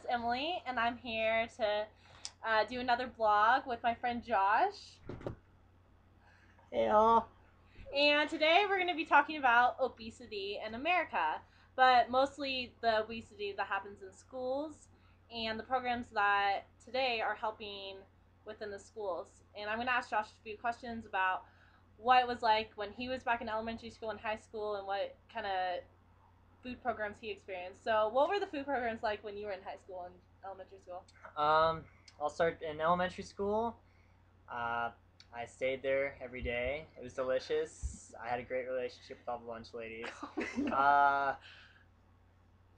Emily, and I'm here to do another vlog with my friend Josh. Hey all. And today we're going to be talking about obesity in America, but mostly the obesity that happens in schools and the programs that today are helping within the schools. And I'm going to ask Josh a few questions about what it was like when he was back in elementary school and high school and what kind of food programs he experienced. So, what were the food programs like when you were in high school and elementary school? Um, I'll start in elementary school. Uh, I stayed there every day. It was delicious. I had a great relationship with all the lunch ladies. Uh,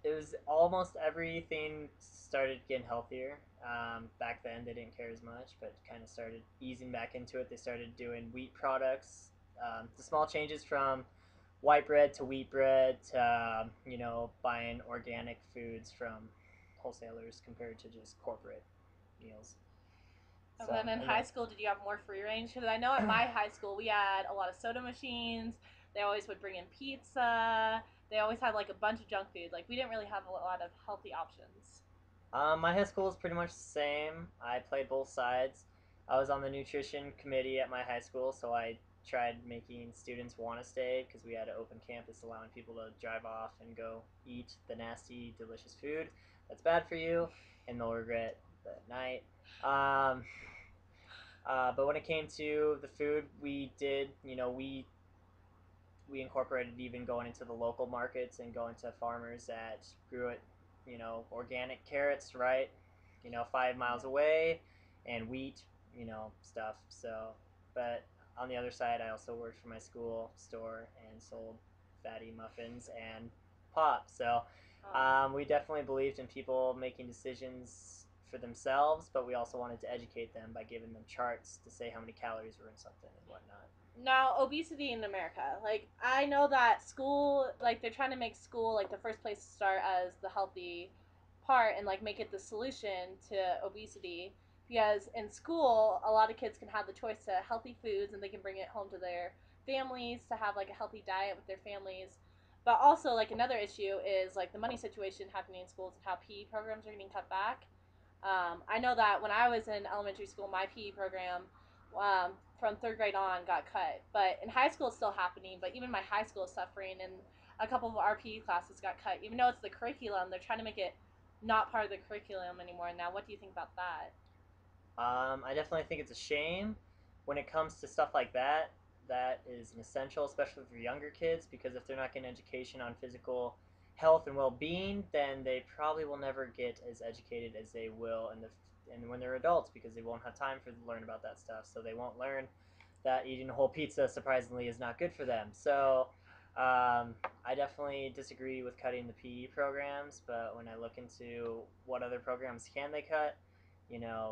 it was almost everything started getting healthier. Back then, they didn't care as much, but kind of started easing back into it. They started doing wheat products. The small changes from white bread to wheat bread to buying organic foods from wholesalers compared to just corporate meals. And So then in and high then school, did you have more free range? Because I know at my high school, we had a lot of soda machines. They always would bring in pizza. They always had like a bunch of junk food. Like, we didn't really have a lot of healthy options. my high school is pretty much the same. I played both sides. I was on the nutrition committee at my high school, so I tried making students want to stay because we had an open campus allowing people to drive off and go eat the nasty, delicious food that's bad for you, and they'll regret that night. Um, but when it came to the food, we did, we incorporated even going into the local markets and going to farmers that grew it, organic carrots, right? 5 miles away, and wheat, stuff. So, but on the other side, I also worked for my school store and sold fatty muffins and pop. So, we definitely believed in people making decisions for themselves, but we also wanted to educate them by giving them charts to say how many calories were in something and whatnot. Now, obesity in America. Like, I know that school, like, they're trying to make school like the first place to start as the healthy part and like make it the solution to obesity. Because in school, a lot of kids can have the choice to healthy foods and they can bring it home to their families to have like a healthy diet with their families. But also, like, another issue is like the money situation happening in schools and how PE programs are getting cut back. I know that when I was in elementary school, my PE program from third grade on got cut. But in high school, it's still happening. But even my high school is suffering, and a couple of our PE classes got cut. Even though it's the curriculum, they're trying to make it not part of the curriculum anymore. Now, what do you think about that? I definitely think it's a shame when it comes to stuff like that. That is an essential, especially for younger kids, because if they're not getting education on physical health and well-being, then they probably will never get as educated as they will and when they're adults, because they won't have time to learn about that stuff. So they won't learn that eating a whole pizza surprisingly is not good for them. So I definitely disagree with cutting the PE programs, but when I look into what other programs can they cut,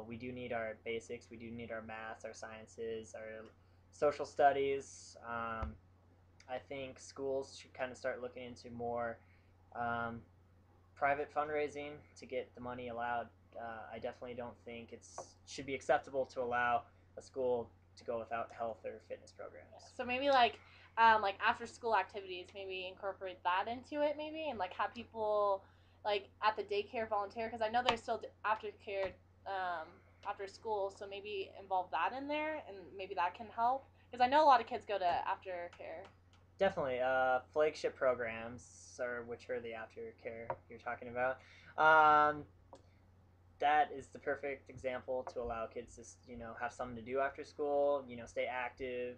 we do need our basics. We do need our math, our sciences, our social studies. I think schools should kind of start looking into more um, private fundraising to get the money allowed. I definitely don't think it should be acceptable to allow a school to go without health or fitness programs. So maybe like after school activities, maybe incorporate that into it, maybe, and like have people like at the daycare volunteer because I know there's still aftercare um, after school, so maybe involve that in there, and maybe that can help because I know a lot of kids go to aftercare. Definitely, flagship programs, or which are the aftercare you're talking about. Um, that is the perfect example to allow kids to have something to do after school. Stay active.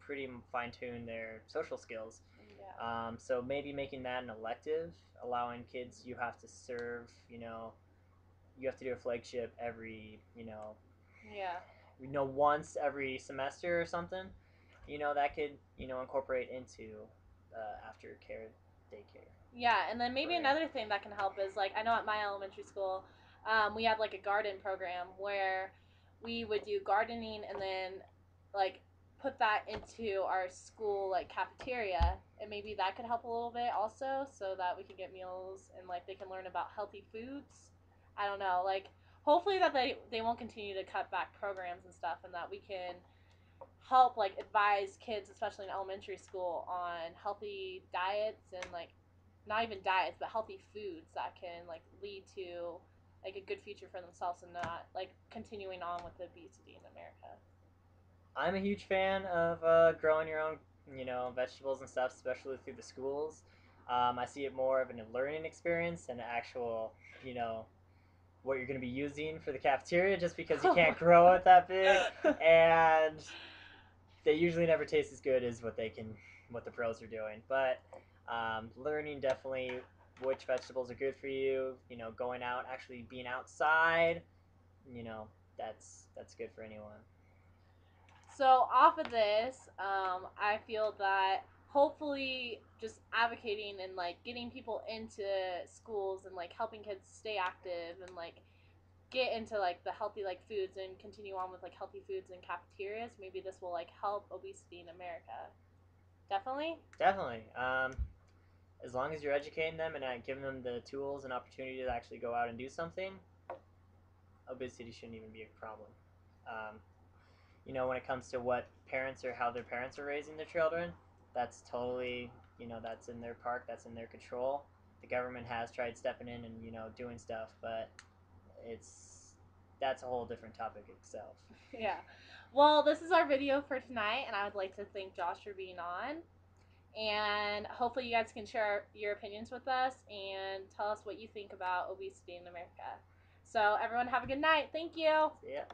Pretty fine tune their social skills. Yeah. So maybe making that an elective, allowing kids you have to serve. You have to do a flagship every Yeah. once every semester or something. That could incorporate into aftercare daycare Yeah, and then maybe program. another thing that can help is like I know at my elementary school, we had like a garden program where we would do gardening and then like put that into our school like cafeteria, and maybe that could help a little bit also, so that we can get meals and like they can learn about healthy foods. I don't know, like hopefully that they won't continue to cut back programs and stuff, and that we can help like advise kids, especially in elementary school, on healthy diets and like not even diets, but healthy foods that can like lead to like a good future for themselves and not like continuing on with obesity in America. I'm a huge fan of growing your own, vegetables and stuff, especially through the schools. I see it more of a learning experience than an actual, you know, what you're going to be using for the cafeteria, just because you can't grow it that big, and they usually never taste as good as what the pros are doing. But learning definitely which vegetables are good for you. Going out, actually being outside. You know, that's good for anyone. So off of this, I feel that hopefully just advocating and like getting people into schools and like helping kids stay active and like get into like the healthy like foods and continue on with like healthy foods in cafeterias, maybe this will like help obesity in America. Definitely. Definitely. As long as you're educating them and giving them the tools and opportunity to actually go out and do something, obesity shouldn't even be a problem. Um, when it comes to what parents or how their parents are raising their children, that's totally, that's in their park, that's in their control. The government has tried stepping in and, doing stuff, but it's that's a whole different topic itself. Yeah. Well, this is our video for tonight, and I would like to thank Josh for being on. And hopefully, you guys can share your opinions with us and tell us what you think about obesity in America. So, everyone, have a good night. Thank you. Yeah.